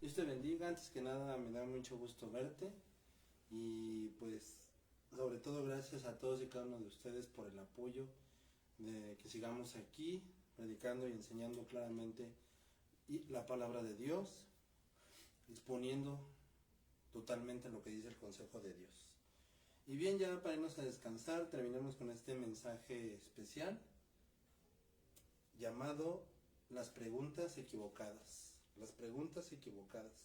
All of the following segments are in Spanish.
Dios te bendiga. Antes que nada me da mucho gusto verte y pues sobre todo gracias a todos y cada uno de ustedes por el apoyo de que sigamos aquí predicando y enseñando claramente la palabra de Dios, exponiendo totalmente lo que dice el consejo de Dios. Y bien, ya para irnos a descansar, terminemos con este mensaje especial llamado las preguntas equivocadas. Las preguntas equivocadas.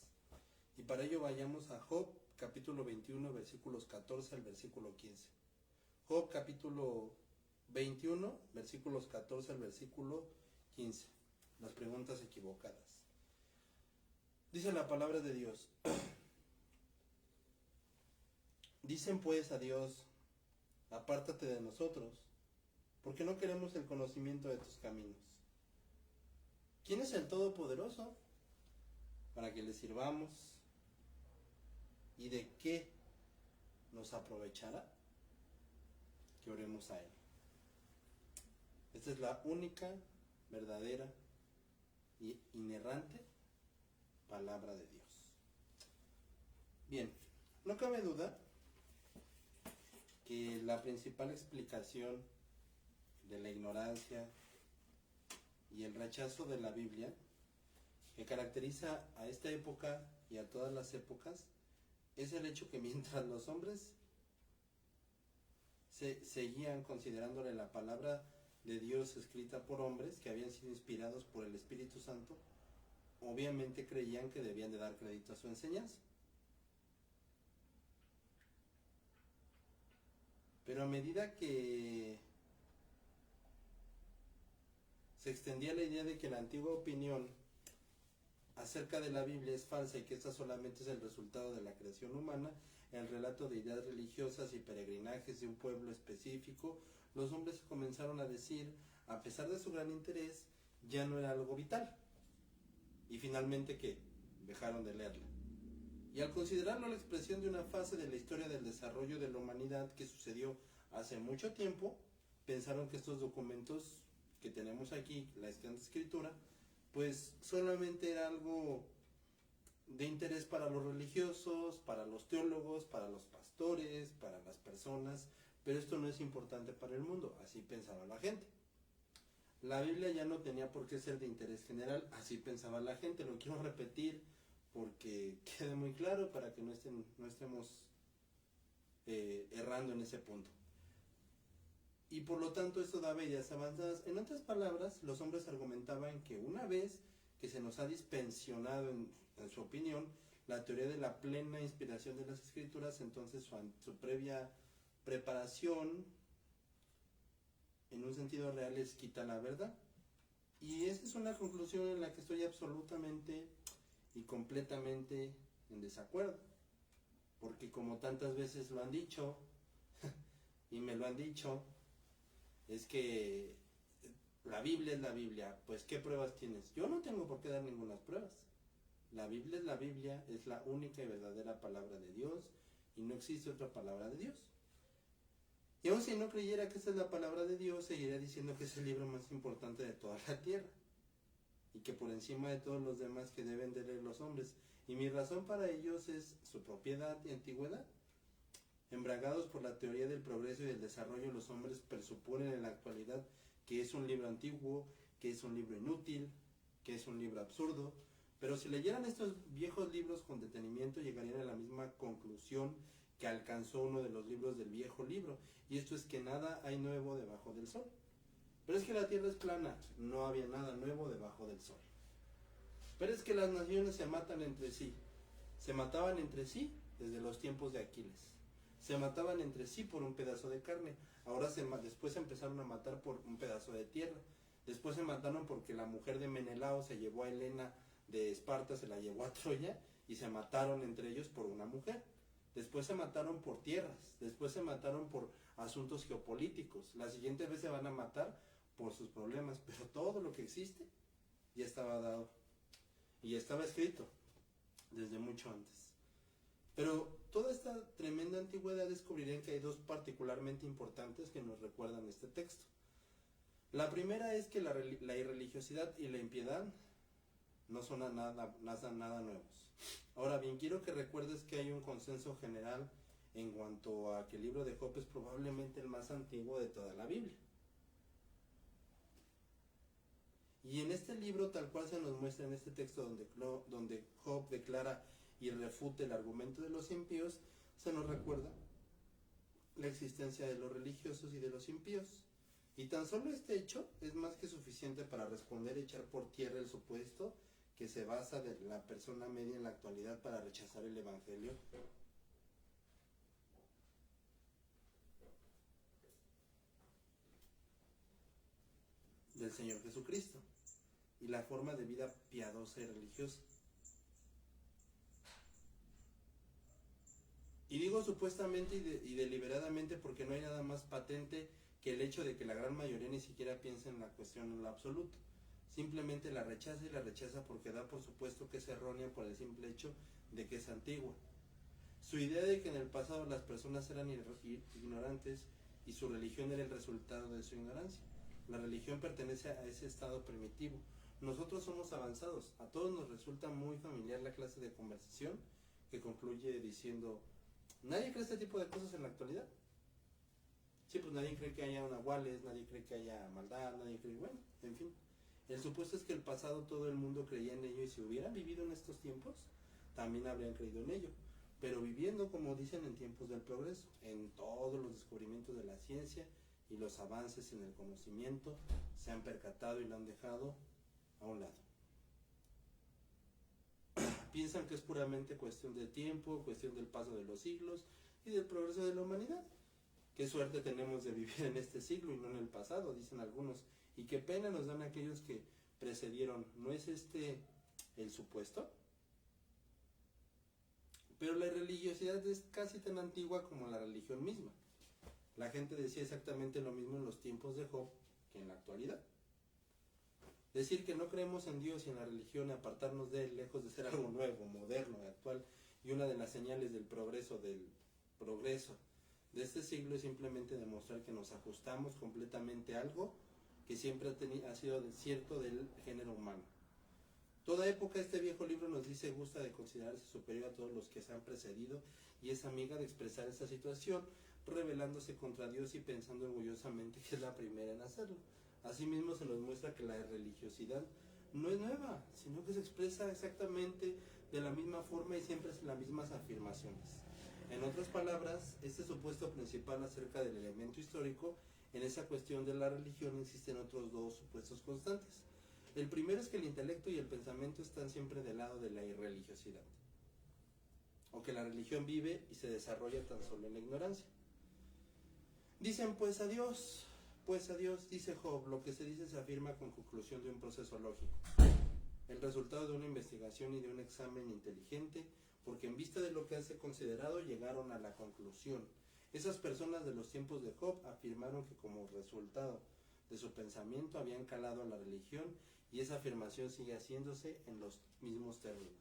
Y para ello vayamos a Job capítulo 21 versículos 14 al versículo 15. Job capítulo 21 versículos 14 al versículo 15. Las preguntas equivocadas. Dice la palabra de Dios. Dicen pues a Dios, apártate de nosotros, porque no queremos el conocimiento de tus caminos. ¿Quién es el Todopoderoso para que le sirvamos? ¿Y de qué nos aprovechará? Que oremos a Él. Esta es la única, verdadera y inerrante palabra de Dios. Bien, no cabe duda que la principal explicación de la ignorancia y el rechazo de la Biblia que caracteriza a esta época y a todas las épocas es el hecho que mientras los hombres seguían considerándole la palabra de Dios escrita por hombres que habían sido inspirados por el Espíritu Santo, obviamente creían que debían de dar crédito a su enseñanza. Pero a medida que se extendía la idea de que la antigua opinión acerca de la Biblia es falsa y que esta solamente es el resultado de la creación humana, el relato de ideas religiosas y peregrinajes de un pueblo específico, los hombres comenzaron a decir, a pesar de su gran interés, ya no era algo vital. Y finalmente, ¿qué? Dejaron de leerla. Y al considerarlo la expresión de una fase de la historia del desarrollo de la humanidad que sucedió hace mucho tiempo, pensaron que estos documentos que tenemos aquí, la Santa Escritura, pues solamente era algo de interés para los religiosos, para los teólogos, para los pastores, para las personas, pero esto no es importante para el mundo, así pensaba la gente. La Biblia ya no tenía por qué ser de interés general, así pensaba la gente, lo quiero repetir porque quede muy claro para que no estemos errando en ese punto. Y por lo tanto esto daba ideas avanzadas. En otras palabras, los hombres argumentaban que una vez que se nos ha dispensionado en su opinión la teoría de la plena inspiración de las Escrituras, entonces su previa preparación en un sentido real les quita la verdad. Y esa es una conclusión en la que estoy absolutamente y completamente en desacuerdo, porque como tantas veces lo han dicho y me lo han dicho, es que la Biblia es la Biblia. Pues ¿qué pruebas tienes? Yo no tengo por qué dar ninguna pruebas. La Biblia es la Biblia, es la única y verdadera palabra de Dios y no existe otra palabra de Dios. Y aun si no creyera que esa es la palabra de Dios, seguiría diciendo que es el libro más importante de toda la tierra y que por encima de todos los demás que deben de leer los hombres. Y mi razón para ellos es su propiedad y antigüedad. Embragados por la teoría del progreso y del desarrollo, los hombres presuponen en la actualidad que es un libro antiguo, que es un libro inútil, que es un libro absurdo, pero si leyeran estos viejos libros con detenimiento llegarían a la misma conclusión que alcanzó uno de los libros del viejo libro, y esto es que nada hay nuevo debajo del sol. Pero es que la tierra es plana, no había nada nuevo debajo del sol. Pero es que las naciones se matan entre sí, se mataban entre sí desde los tiempos de Aquiles. Se mataban entre sí por un pedazo de carne. Ahora después se empezaron a matar por un pedazo de tierra. Después se mataron porque la mujer de Menelao se llevó a Helena de Esparta, se la llevó a Troya y se mataron entre ellos por una mujer. Después se mataron por tierras. Después se mataron por asuntos geopolíticos. La siguiente vez se van a matar por sus problemas. Pero todo lo que existe ya estaba dado y ya estaba escrito desde mucho antes. Pero toda esta tremenda antigüedad descubrirán que hay dos particularmente importantes que nos recuerdan este texto. La primera es que la irreligiosidad y la impiedad no son nada nuevos. Ahora bien, quiero que recuerdes que hay un consenso general en cuanto a que el libro de Job es probablemente el más antiguo de toda la Biblia. Y en este libro, tal cual se nos muestra en este texto donde Job declara y refute el argumento de los impíos, se nos recuerda la existencia de los religiosos y de los impíos. Y tan solo este hecho es más que suficiente para responder y echar por tierra el supuesto que se basa de la persona media en la actualidad para rechazar el evangelio del Señor Jesucristo y la forma de vida piadosa y religiosa. Y digo supuestamente y deliberadamente porque no hay nada más patente que el hecho de que la gran mayoría ni siquiera piensa en la cuestión en lo absoluto. Simplemente la rechaza y la rechaza porque da por supuesto que es errónea por el simple hecho de que es antigua. Su idea de que en el pasado las personas eran ignorantes y su religión era el resultado de su ignorancia. La religión pertenece a ese estado primitivo. Nosotros somos avanzados. A todos nos resulta muy familiar la clase de conversación que concluye diciendo: ¿nadie cree este tipo de cosas en la actualidad? Sí, pues nadie cree que haya nahuales, nadie cree que haya maldad, nadie cree, bueno, en fin. El supuesto es que el pasado todo el mundo creía en ello y si hubieran vivido en estos tiempos, también habrían creído en ello. Pero viviendo, como dicen, en tiempos del progreso, en todos los descubrimientos de la ciencia y los avances en el conocimiento, se han percatado y lo han dejado a un lado. Piensan que es puramente cuestión de tiempo, cuestión del paso de los siglos y del progreso de la humanidad. Qué suerte tenemos de vivir en este siglo y no en el pasado, dicen algunos. Y qué pena nos dan aquellos que precedieron. ¿No es este el supuesto? Pero la religiosidad es casi tan antigua como la religión misma. La gente decía exactamente lo mismo en los tiempos de Job que en la actualidad. Decir que no creemos en Dios y en la religión, apartarnos de él, lejos de ser algo nuevo, moderno, actual, y una de las señales del progreso de este siglo es simplemente demostrar que nos ajustamos completamente a algo que siempre ha sido cierto del género humano. Toda época este viejo libro nos dice gusta de considerarse superior a todos los que se han precedido y es amiga de expresar esta situación, rebelándose contra Dios y pensando orgullosamente que es la primera en hacerlo. Asimismo se nos muestra que la religiosidad no es nueva, sino que se expresa exactamente de la misma forma y siempre es las mismas afirmaciones. En otras palabras, este supuesto principal acerca del elemento histórico, en esa cuestión de la religión existen otros dos supuestos constantes. El primero es que el intelecto y el pensamiento están siempre del lado de la irreligiosidad, o que la religión vive y se desarrolla tan solo en la ignorancia. Dicen pues a Dios, dice Job, lo que se dice se afirma con conclusión de un proceso lógico, el resultado de una investigación y de un examen inteligente, porque en vista de lo que hace considerado llegaron a la conclusión. Esas personas de los tiempos de Job afirmaron que como resultado de su pensamiento habían calado a la religión y esa afirmación sigue haciéndose en los mismos términos.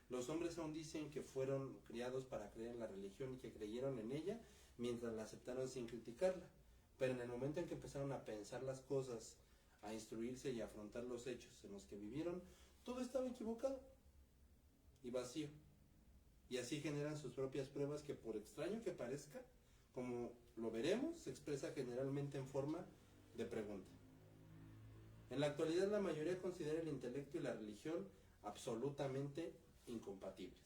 Los hombres aún dicen que fueron criados para creer en la religión y que creyeron en ella mientras la aceptaron sin criticarla, pero en el momento en que empezaron a pensar las cosas, a instruirse y a afrontar los hechos en los que vivieron, todo estaba equivocado y vacío. Y así generan sus propias pruebas que, por extraño que parezca, como lo veremos, se expresa generalmente en forma de pregunta. En la actualidad la mayoría considera el intelecto y la religión absolutamente incompatibles.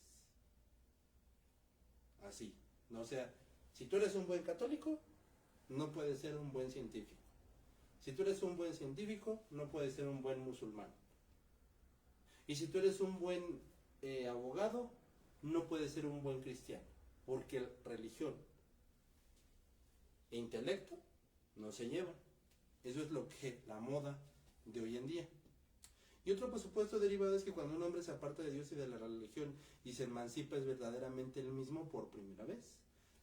Así, ¿no? O sea, si tú eres un buen católico, no puedes ser un buen científico. Si tú eres un buen científico, no puedes ser un buen musulmán. Y si tú eres un buen abogado, no puedes ser un buen cristiano, porque religión e intelecto no se llevan. Eso es lo que la moda de hoy en día. Y otro por supuesto derivado es que cuando un hombre se aparta de Dios y de la religión y se emancipa es verdaderamente él mismo por primera vez.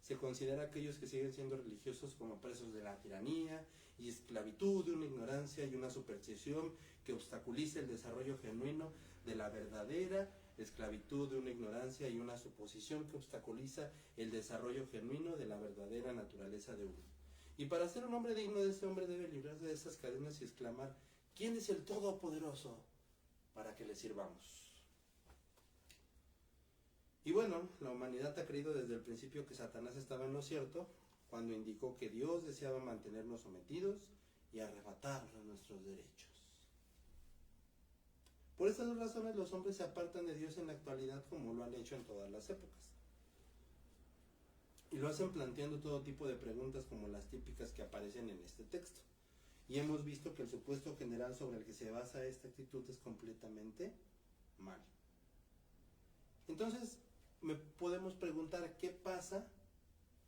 Se considera a aquellos que siguen siendo religiosos como presos de la tiranía y esclavitud, de una ignorancia y una superstición que obstaculiza el desarrollo genuino de la verdadera esclavitud, de una ignorancia y una suposición que obstaculiza el desarrollo genuino de la verdadera naturaleza de uno. Y para ser un hombre digno de ese hombre debe librarse de esas cadenas y exclamar: ¿quién es el Todopoderoso? para que le sirvamos. Y bueno, la humanidad ha creído desde el principio que Satanás estaba en lo cierto cuando indicó que Dios deseaba mantenernos sometidos y arrebatarnos nuestros derechos. Por estas dos razones los hombres se apartan de Dios en la actualidad como lo han hecho en todas las épocas. Y lo hacen planteando todo tipo de preguntas como las típicas que aparecen en este texto. Y hemos visto que el supuesto general sobre el que se basa esta actitud es completamente mal. Entonces, podemos preguntar qué pasa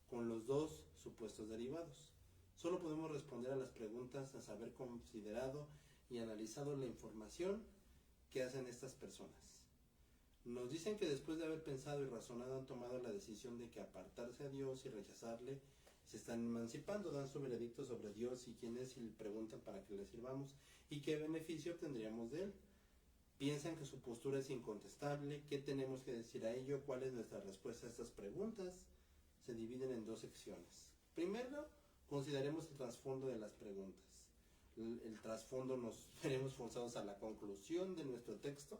con los dos supuestos derivados. Solo podemos responder a las preguntas tras haber considerado y analizado la información que hacen estas personas. Nos dicen que después de haber pensado y razonado han tomado la decisión de que apartarse a Dios y rechazarle se están emancipando, dan su veredicto sobre Dios y quién es y le preguntan para qué le sirvamos y qué beneficio obtendríamos de él. Piensan que su postura es incontestable, qué tenemos que decir a ello, cuál es nuestra respuesta a estas preguntas. Se dividen en dos secciones. Primero, consideremos el trasfondo de las preguntas. El trasfondo nos veremos forzados a la conclusión de nuestro texto,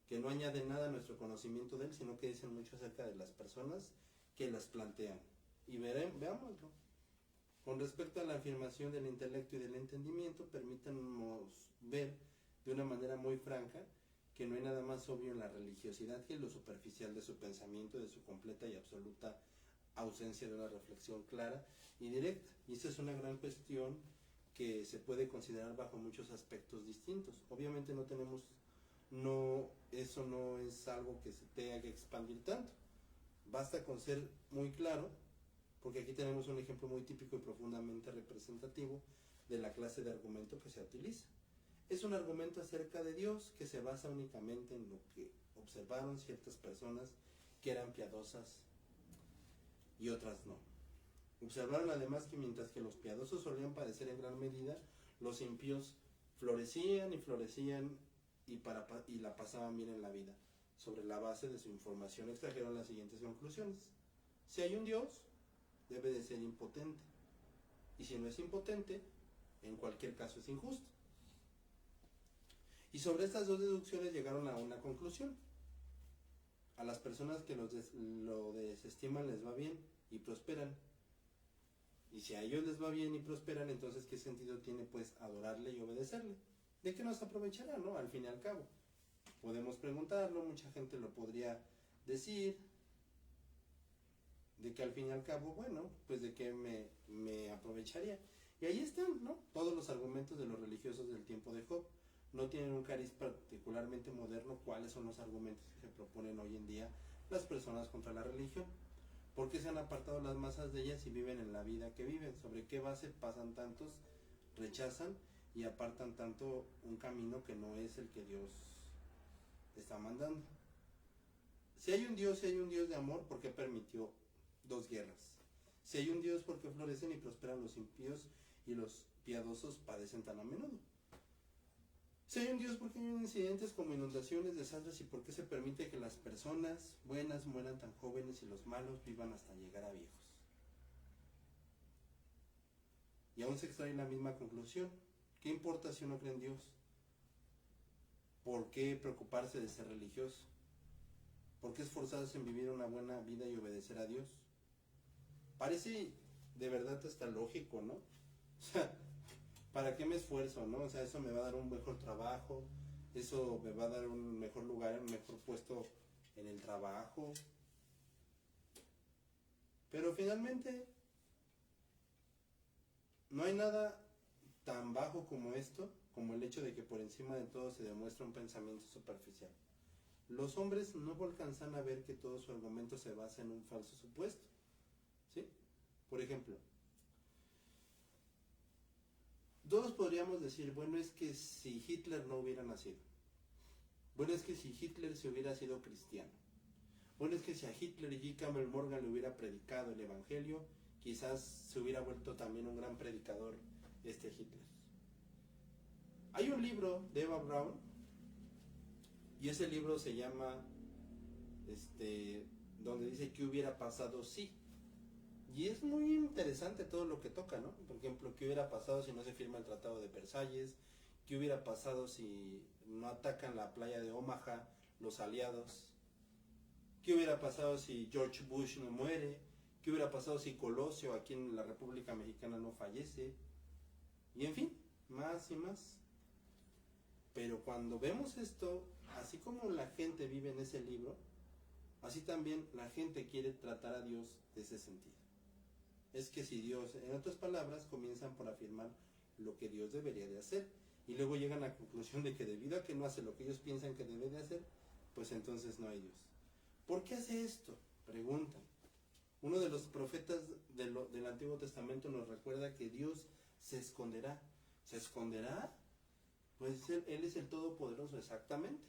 que no añade nada a nuestro conocimiento de él, sino que dicen mucho acerca de las personas que las plantean. Y veámoslo. Con respecto a la afirmación del intelecto y del entendimiento, permítanos ver de una manera muy franca que no hay nada más obvio en la religiosidad que lo superficial de su pensamiento, de su completa y absoluta ausencia de una reflexión clara y directa. Y esa es una gran cuestión que se puede considerar bajo muchos aspectos distintos. Obviamente eso no es algo que se tenga que expandir tanto. Basta con ser muy claro, porque aquí tenemos un ejemplo muy típico y profundamente representativo de la clase de argumento que se utiliza. Es un argumento acerca de Dios que se basa únicamente en lo que observaron ciertas personas que eran piadosas y otras no. Observaron además que mientras que los piadosos solían padecer en gran medida, los impíos florecían y la pasaban bien en la vida. Sobre la base de su información extrajeron las siguientes conclusiones. Si hay un Dios, debe de ser impotente. Y si no es impotente, en cualquier caso es injusto. Y sobre estas dos deducciones llegaron a una conclusión. A las personas que lo desestiman les va bien y prosperan. Y si a ellos les va bien y prosperan, entonces ¿qué sentido tiene pues adorarle y obedecerle? ¿De qué nos aprovechará, no? Al fin y al cabo. Podemos preguntarlo, mucha gente lo podría decir, de que al fin y al cabo, bueno, pues de qué me aprovecharía. Y ahí están, ¿no? Todos los argumentos de los religiosos del tiempo de Job. No tienen un cariz particularmente moderno. ¿Cuáles son los argumentos que se proponen hoy en día las personas contra la religión? ¿Por qué se han apartado las masas de ellas y viven en la vida que viven? ¿Sobre qué base pasan tantos, rechazan y apartan tanto un camino que no es el que Dios está mandando? Si hay un Dios de amor, ¿por qué permitió dos guerras? Si hay un Dios, ¿por qué florecen y prosperan los impíos y los piadosos padecen tan a menudo? Si hay un Dios, ¿por qué hay incidentes como inundaciones, desastres y por qué se permite que las personas buenas mueran tan jóvenes y los malos vivan hasta llegar a viejos? Y aún se extrae la misma conclusión. ¿Qué importa si uno cree en Dios? ¿Por qué preocuparse de ser religioso? ¿Por qué esforzarse en vivir una buena vida y obedecer a Dios? Parece de verdad hasta lógico, ¿no? O sea, ¿para qué me esfuerzo, no? O sea, eso me va a dar un mejor trabajo, eso me va a dar un mejor lugar, un mejor puesto en el trabajo. Pero finalmente, no hay nada tan bajo como esto, como el hecho de que por encima de todo se demuestra un pensamiento superficial. Los hombres no alcanzan a ver que todo su argumento se basa en un falso supuesto, ¿sí? Por ejemplo, todos podríamos decir, bueno, es que si Hitler no hubiera nacido, bueno, es que si Hitler se hubiera sido cristiano, bueno, es que si a Hitler y G. Campbell Morgan le hubiera predicado el evangelio, quizás se hubiera vuelto también un gran predicador Hitler. Hay un libro de Eva Braun, y ese libro se llama, donde dice qué hubiera pasado si. Y es muy interesante todo lo que toca, ¿no? Por ejemplo, ¿qué hubiera pasado si no se firma el Tratado de Versalles? ¿Qué hubiera pasado si no atacan la playa de Omaha los aliados? ¿Qué hubiera pasado si George Bush no muere? ¿Qué hubiera pasado si Colosio aquí en la República Mexicana no fallece? Y en fin, más y más. Pero cuando vemos esto, así como la gente vive en ese libro, así también la gente quiere tratar a Dios de ese sentido. Es que si Dios, en otras palabras, comienzan por afirmar lo que Dios debería de hacer, y luego llegan a la conclusión de que debido a que no hace lo que ellos piensan que debe de hacer, pues entonces no hay Dios. ¿Por qué hace esto? Preguntan. Uno de los profetas del Antiguo Testamento nos recuerda que Dios se esconderá. ¿Se esconderá? Pues Él es el Todopoderoso, exactamente.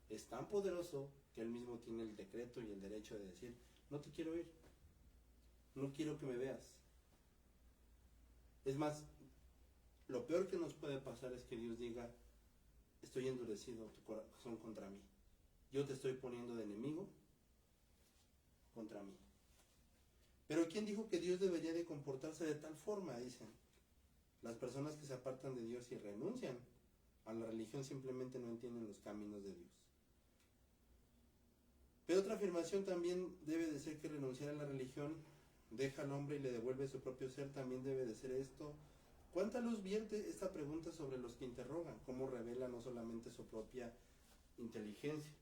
Es tan poderoso que Él mismo tiene el decreto y el derecho de decir, no te quiero oír, no quiero que me veas. Es más, lo peor que nos puede pasar es que Dios diga, estoy endurecido tu corazón contra mí. Yo te estoy poniendo de enemigo contra mí. Pero ¿quién dijo que Dios debería de comportarse de tal forma? Dicen. Las personas que se apartan de Dios y renuncian a la religión simplemente no entienden los caminos de Dios. Pero otra afirmación también debe de ser que renunciar a la religión deja al hombre y le devuelve su propio ser, también debe de ser esto. ¿Cuánta luz vierte esta pregunta sobre los que interrogan? ¿Cómo revela no solamente su propia inteligencia?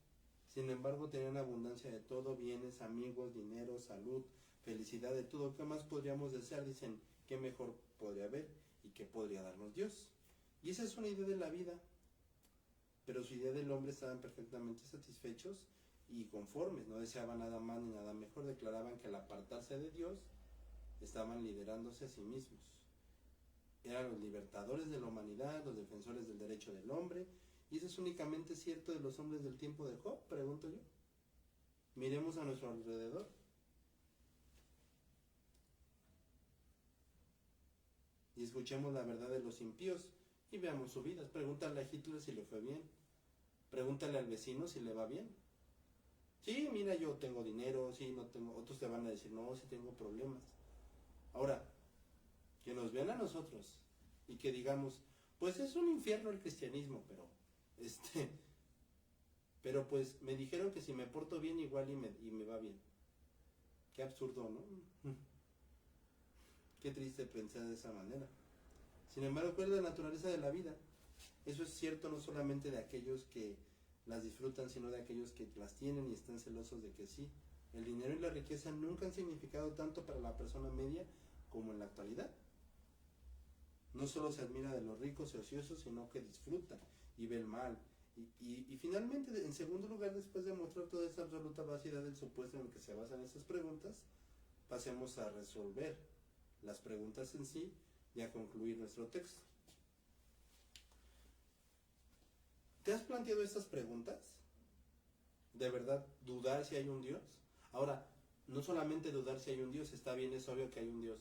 Sin embargo, tenían abundancia de todo, bienes, amigos, dinero, salud, felicidad, de todo. ¿Qué más podríamos desear? Dicen, ¿qué mejor podría haber? ¿Y qué podría darnos Dios? Y esa es una idea de la vida. Pero su idea del hombre estaban perfectamente satisfechos y conformes. No deseaban nada más ni nada mejor. Declaraban que al apartarse de Dios, estaban liderándose a sí mismos. Eran los libertadores de la humanidad, los defensores del derecho del hombre. ¿Y eso es únicamente cierto de los hombres del tiempo de Job? Pregunto yo. Miremos a nuestro alrededor. Y escuchemos la verdad de los impíos y veamos su vida. Pregúntale a Hitler si le fue bien. Pregúntale al vecino si le va bien. Sí, mira, yo tengo dinero, sí, no tengo. Otros te van a decir, no, sí tengo problemas. Ahora, que nos vean a nosotros y que digamos, pues es un infierno el cristianismo, pero pues me dijeron que si me porto bien igual y me va bien. Qué absurdo, ¿no? Qué triste pensar de esa manera. Sin embargo, ¿cuál es la naturaleza de la vida? Eso es cierto no solamente de aquellos que las disfrutan, sino de aquellos que las tienen y están celosos de que sí. El dinero y la riqueza nunca han significado tanto para la persona media como en la actualidad. No solo se admira de los ricos y ociosos, sino que disfruta y ve el mal. Y finalmente, en segundo lugar, después de mostrar toda esa absoluta vacidad del supuesto en el que se basan estas preguntas, pasemos a resolver las preguntas en sí y a concluir nuestro texto. ¿Te has planteado estas preguntas? ¿De verdad dudar si hay un Dios? Ahora, no solamente dudar si hay un Dios, está bien, es obvio que hay un Dios.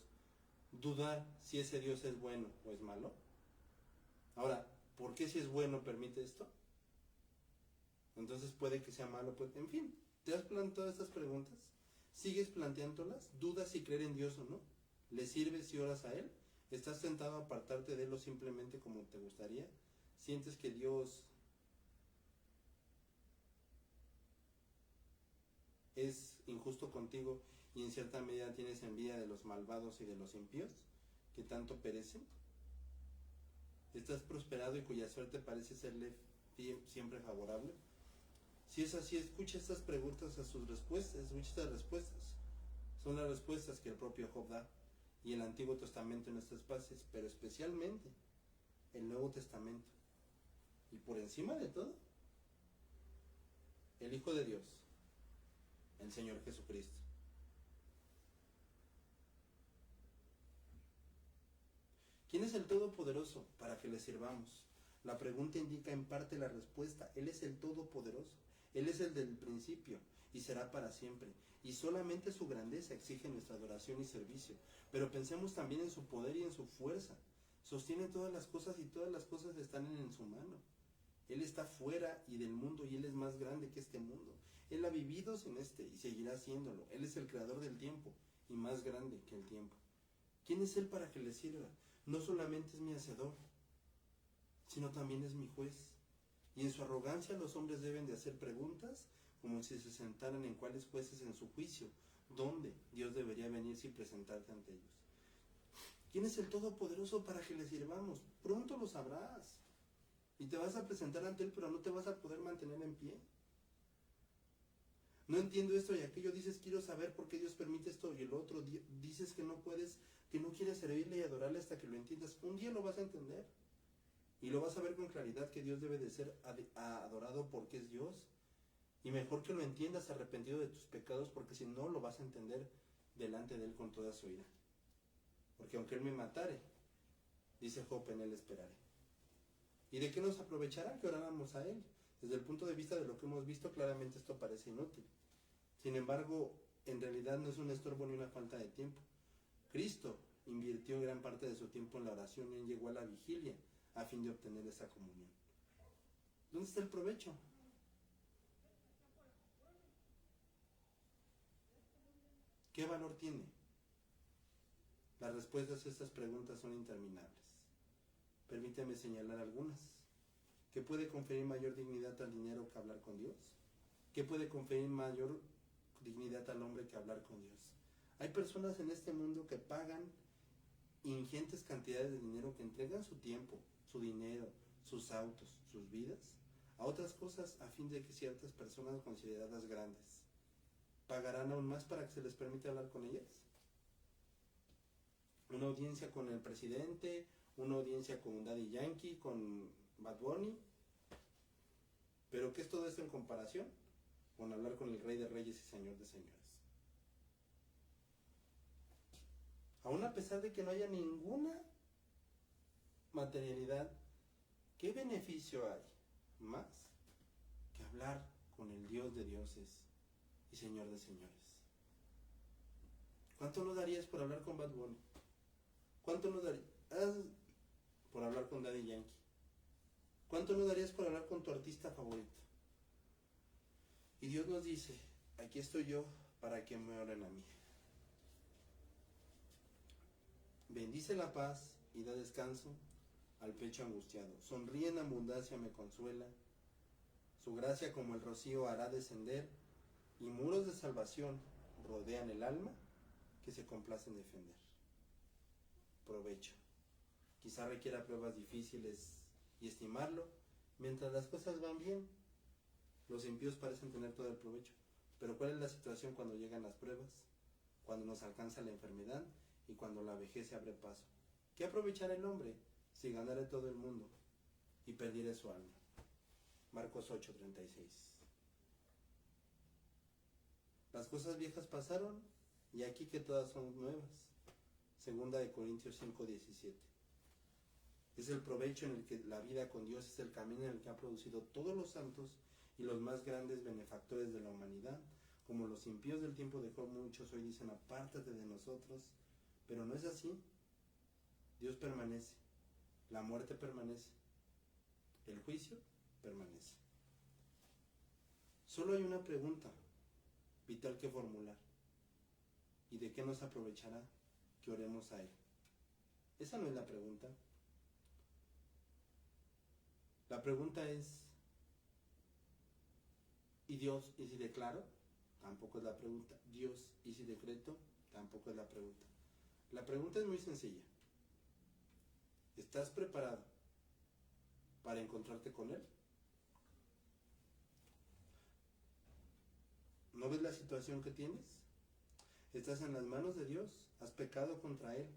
Dudar si ese Dios es bueno o es malo. Ahora, ¿por qué si es bueno permite esto? Entonces puede que sea malo, pues, en fin, ¿te has planteado estas preguntas? ¿Sigues planteándolas? ¿Dudas si creer en Dios o no? ¿Le sirves si oras a Él? ¿Estás tentado a apartarte de Él o simplemente como te gustaría? ¿Sientes que Dios es injusto contigo y en cierta medida tienes envidia de los malvados y de los impíos que tanto perecen? ¿Estás prosperado y cuya suerte parece serle siempre favorable? Si es así, escucha estas preguntas a sus respuestas, escucha estas respuestas. Son las respuestas que el propio Job da y el Antiguo Testamento en estas pasajes, pero especialmente el Nuevo Testamento. Y por encima de todo, el Hijo de Dios, el Señor Jesucristo. ¿Quién es el Todopoderoso para que le sirvamos? La pregunta indica en parte la respuesta. Él es el Todopoderoso. Él es el del principio y será para siempre. Y solamente su grandeza exige nuestra adoración y servicio. Pero pensemos también en su poder y en su fuerza. Sostiene todas las cosas y todas las cosas están en su mano. Él está fuera y del mundo y Él es más grande que este mundo. Él ha vivido sin este y seguirá haciéndolo. Él es el creador del tiempo y más grande que el tiempo. ¿Quién es Él para que le sirva? No solamente es mi hacedor, sino también es mi juez. Y en su arrogancia los hombres deben de hacer preguntas como si se sentaran en cuáles jueces en su juicio. ¿Dónde Dios debería venirse y presentarte ante ellos? ¿Quién es el Todopoderoso para que le sirvamos? Pronto lo sabrás. Y te vas a presentar ante Él, pero no te vas a poder mantener en pie. No entiendo esto y aquello, dices quiero saber por qué Dios permite esto y el otro, dices que no puedes, que no quieres servirle y adorarle hasta que lo entiendas. Un día lo vas a entender y lo vas a ver con claridad que Dios debe de ser adorado porque es Dios. Y mejor que lo entiendas arrepentido de tus pecados, porque si no lo vas a entender delante de Él con toda su ira. Porque aunque Él me matare, dice Job, en Él esperaré. ¿Y de qué nos aprovechará que oráramos a Él? Desde el punto de vista de lo que hemos visto, claramente esto parece inútil. Sin embargo, en realidad no es un estorbo ni una falta de tiempo. Cristo invirtió gran parte de su tiempo en la oración y Él llegó a la vigilia a fin de obtener esa comunión. ¿Dónde está el provecho? ¿Qué valor tiene? Las respuestas a estas preguntas son interminables. Permíteme señalar algunas. ¿Qué puede conferir mayor dignidad al dinero que hablar con Dios? ¿Qué puede conferir mayor dignidad al hombre que hablar con Dios? Hay personas en este mundo que pagan ingentes cantidades de dinero, que entregan su tiempo, su dinero, sus autos, sus vidas, a otras cosas a fin de que ciertas personas consideradas grandes pagarán aún más para que se les permita hablar con ellas. Una audiencia con el presidente, una audiencia con Daddy Yankee, con Bad Bunny. Pero ¿qué es todo esto en comparación con hablar con el Rey de Reyes y Señor de Señores? Aún a pesar de que no haya ninguna materialidad, ¿qué beneficio hay más que hablar con el Dios de dioses y Señor de señores? ¿Cuánto no darías por hablar con Bad Bunny? ¿Cuánto no darías por hablar con Daddy Yankee? ¿Cuánto no darías por hablar con tu artista favorito? Y Dios nos dice, aquí estoy yo para que me oren a mí. Bendice la paz y da descanso al pecho angustiado. Sonríe en abundancia, me consuela. Su gracia como el rocío hará descender, y muros de salvación rodean el alma que se complace en defender. Provecho. Quizá requiera pruebas difíciles y estimarlo. Mientras las cosas van bien, los impíos parecen tener todo el provecho. Pero ¿cuál es la situación cuando llegan las pruebas? Cuando nos alcanza la enfermedad y cuando la vejez se abre paso. ¿Qué aprovechará el hombre si ganare todo el mundo y perdiere su alma? Marcos 8:36. Las cosas viejas pasaron y aquí que todas son nuevas. Segunda de Corintios 5:17. Es el provecho en el que la vida con Dios es el camino en el que ha producido todos los santos y los más grandes benefactores de la humanidad. Como los impíos del tiempo de Job, muchos hoy dicen, apártate de nosotros. Pero no es así. Dios permanece. La muerte permanece. El juicio permanece. Solo hay una pregunta vital que formular. ¿Y de qué nos aprovechará que oremos a Él? Esa no es la pregunta. La pregunta es, ¿y Dios y si declaro? Tampoco es la pregunta. ¿Dios y si decreto? Tampoco es la pregunta. La pregunta es muy sencilla. ¿Estás preparado para encontrarte con Él? ¿No ves la situación que tienes? ¿Estás en las manos de Dios? ¿Has pecado contra Él?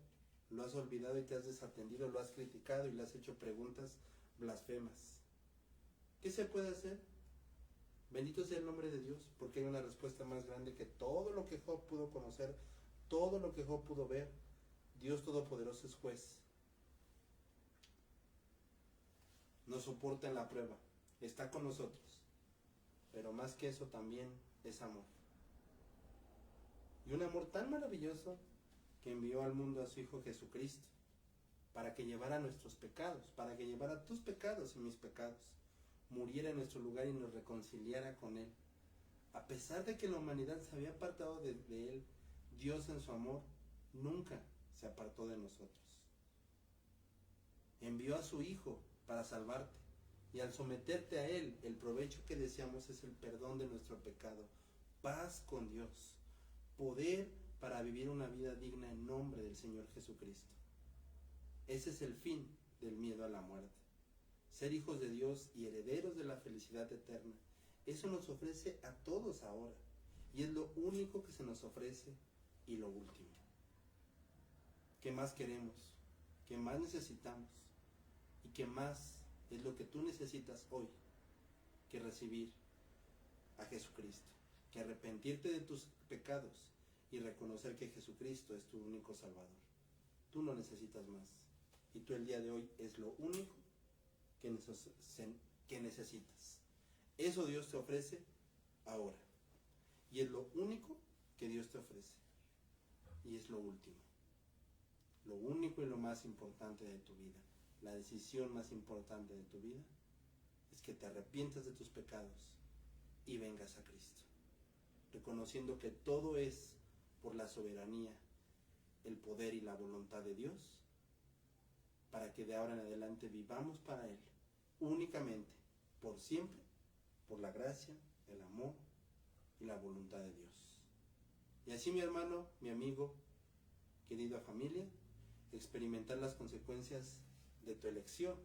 ¿Lo has olvidado y te has desatendido? ¿Lo has criticado y le has hecho preguntas blasfemas? ¿Qué se puede hacer? Bendito sea el nombre de Dios, porque hay una respuesta más grande que todo lo que Job pudo conocer, todo lo que Job pudo ver. Dios Todopoderoso es juez. Nos soporta en la prueba, está con nosotros, pero más que eso también es amor. Y un amor tan maravilloso que envió al mundo a su Hijo Jesucristo para que llevara nuestros pecados, para que llevara tus pecados y mis pecados, muriera en nuestro lugar y nos reconciliara con Él. A pesar de que la humanidad se había apartado de Él, Dios en su amor nunca se apartó de nosotros. Envió a su Hijo para salvarte, Y al someterte a Él, el provecho que deseamos es el perdón de nuestro pecado, paz con Dios, poder para vivir una vida digna en nombre del Señor Jesucristo. Ese es el fin del miedo a la muerte. Ser hijos de Dios y herederos de la felicidad eterna. Eso nos ofrece a todos ahora. Y es lo único que se nos ofrece y lo último. ¿Qué más queremos? ¿Qué más necesitamos? ¿Y qué más es lo que tú necesitas hoy que recibir a Jesucristo? Que arrepentirte de tus pecados y reconocer que Jesucristo es tu único Salvador. Tú no necesitas más. Y tú el día de hoy es lo único que necesitas. Eso Dios te ofrece ahora. Y es lo único que Dios te ofrece. Y es lo último. Lo único y lo más importante de tu vida. La decisión más importante de tu vida es que te arrepientas de tus pecados y vengas a Cristo. Reconociendo que todo es por la soberanía, el poder y la voluntad de Dios, para que de ahora en adelante vivamos para Él, únicamente, por siempre, por la gracia, el amor y la voluntad de Dios. Y así, mi hermano, mi amigo, querida familia, experimentar las consecuencias de tu elección,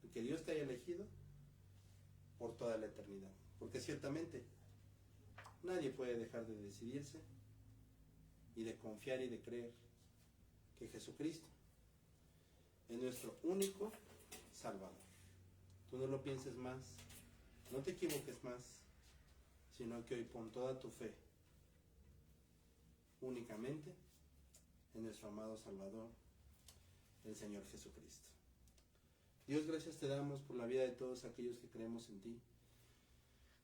de que Dios te haya elegido por toda la eternidad. Porque ciertamente nadie puede dejar de decidirse y de confiar y de creer que Jesucristo es nuestro único Salvador. Tú no lo pienses más, no te equivoques más, sino que hoy pon toda tu fe únicamente en nuestro amado Salvador, el Señor Jesucristo. Dios, gracias te damos por la vida de todos aquellos que creemos en ti.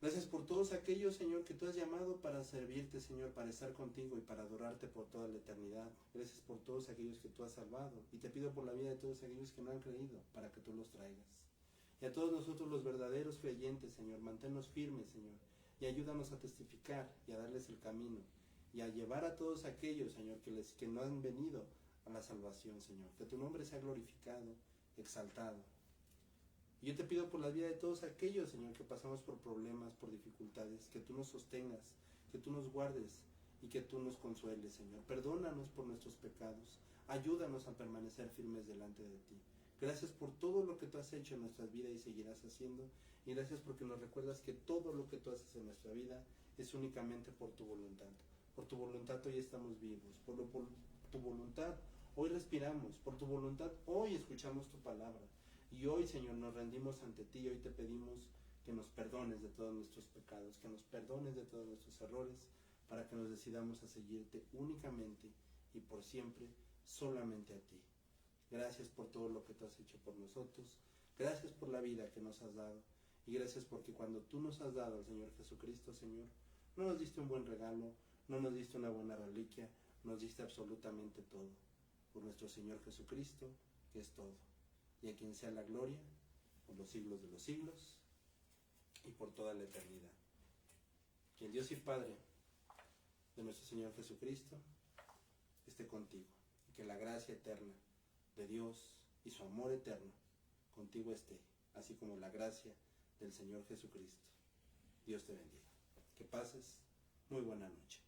Gracias por todos aquellos, Señor, que tú has llamado para servirte, Señor, para estar contigo y para adorarte por toda la eternidad. Gracias por todos aquellos que tú has salvado. Y te pido por la vida de todos aquellos que no han creído, para que tú los traigas. Y a todos nosotros los verdaderos creyentes, Señor, manténnos firmes, Señor, y ayúdanos a testificar y a darles el camino. Y a llevar a todos aquellos, Señor, que no han venido a la salvación, Señor. Que tu nombre sea glorificado, exaltado. Y yo te pido por la vida de todos aquellos, Señor, que pasamos por problemas, por dificultades, que tú nos sostengas, que tú nos guardes y que tú nos consueles, Señor. Perdónanos por nuestros pecados. Ayúdanos a permanecer firmes delante de ti. Gracias por todo lo que tú has hecho en nuestras vidas y seguirás haciendo. Y gracias porque nos recuerdas que todo lo que tú haces en nuestra vida es únicamente por tu voluntad. Por tu voluntad hoy estamos vivos. Por tu voluntad hoy respiramos. Por tu voluntad hoy escuchamos tu palabra. Y hoy, Señor, nos rendimos ante ti y hoy te pedimos que nos perdones de todos nuestros pecados, que nos perdones de todos nuestros errores, para que nos decidamos a seguirte únicamente y por siempre solamente a ti. Gracias por todo lo que tú has hecho por nosotros, gracias por la vida que nos has dado y gracias porque cuando tú nos has dado al Señor Jesucristo, Señor, no nos diste un buen regalo, no nos diste una buena reliquia, nos diste absolutamente todo, por nuestro Señor Jesucristo, que es todo. Y a quien sea la gloria por los siglos de los siglos y por toda la eternidad. Que el Dios y Padre de nuestro Señor Jesucristo esté contigo. Y que la gracia eterna de Dios y su amor eterno contigo esté, así como la gracia del Señor Jesucristo. Dios te bendiga. Que pases muy buena noche.